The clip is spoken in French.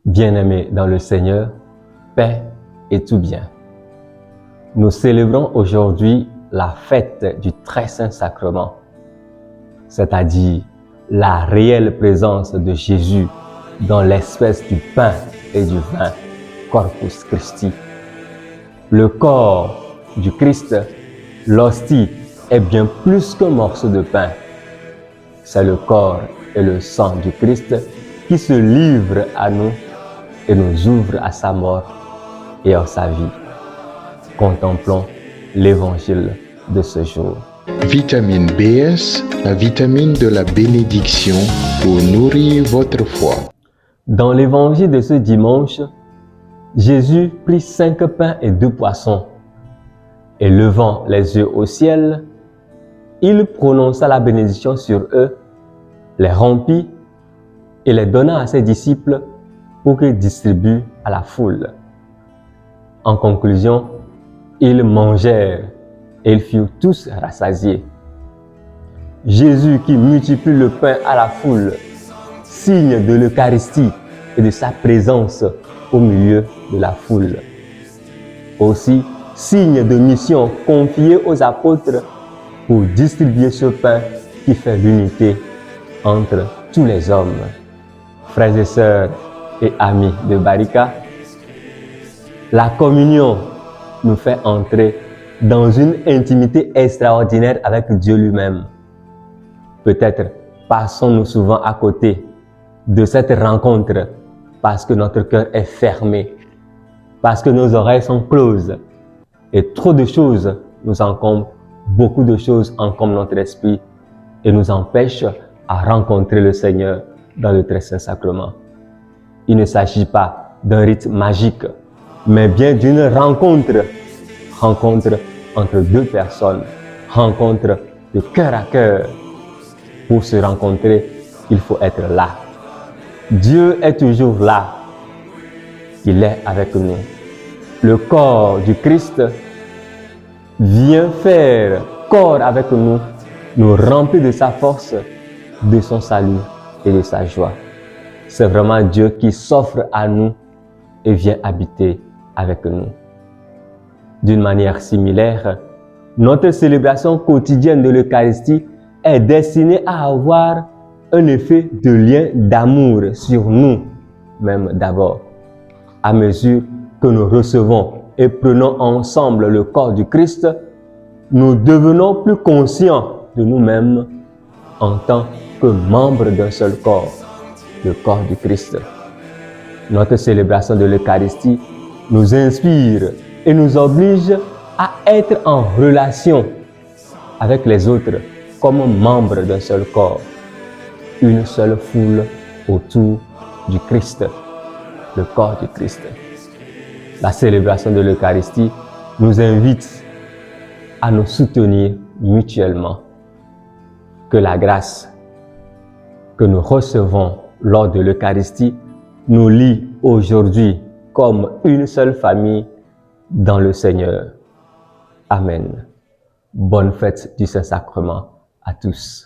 Bien-aimés dans le Seigneur, paix et tout bien. Nous célébrons aujourd'hui la fête du Très Saint Sacrement, c'est-à-dire la réelle présence de Jésus dans l'espèce du pain et du vin, Corpus Christi. Le corps du Christ, l'hostie, est bien plus qu'un morceau de pain. C'est le corps et le sang du Christ qui se livrent à nous et nous ouvre à sa mort et à sa vie. Contemplons l'évangile de ce jour. Vitamine BS, la vitamine de la bénédiction pour nourrir votre foi. Dans l'évangile de ce dimanche, Jésus prit 5 pains et 2 poissons et levant les yeux au ciel, il prononça la bénédiction sur eux, les rompit et les donna à ses disciples pour qu'ils distribuent à la foule. En conclusion, ils mangèrent et ils furent tous rassasiés. Jésus qui multiplie le pain à la foule, signe de l'Eucharistie et de sa présence au milieu de la foule. Aussi, signe de mission confiée aux apôtres pour distribuer ce pain qui fait l'unité entre tous les hommes. Frères et sœurs et amis de Barika, la communion nous fait entrer dans une intimité extraordinaire avec Dieu lui-même. Peut-être passons-nous souvent à côté de cette rencontre parce que notre cœur est fermé, parce que nos oreilles sont closes et trop de choses nous encombrent, beaucoup de choses encombrent notre esprit et nous empêchent à rencontrer le Seigneur dans le Très Saint Sacrement. Il ne s'agit pas d'un rite magique, mais bien d'une rencontre entre deux personnes, rencontre de cœur à cœur. Pour se rencontrer, il faut être là. Dieu est toujours là. Il est avec nous. Le corps du Christ vient faire corps avec nous, nous remplir de sa force, de son salut et de sa joie. C'est vraiment Dieu qui s'offre à nous et vient habiter avec nous. D'une manière similaire, notre célébration quotidienne de l'Eucharistie est destinée à avoir un effet de lien d'amour sur nous, même d'abord. À mesure que nous recevons et prenons ensemble le corps du Christ, nous devenons plus conscients de nous-mêmes en tant que membres d'un seul corps, le corps du Christ. Notre célébration de l'Eucharistie nous inspire et nous oblige à être en relation avec les autres comme membres d'un seul corps, une seule foule autour du Christ, le corps du Christ. La célébration de l'Eucharistie nous invite à nous soutenir mutuellement. Que la grâce que nous recevons lors de l'Eucharistie nous lie aujourd'hui comme une seule famille dans le Seigneur. Amen. Bonne fête du Saint-Sacrement à tous.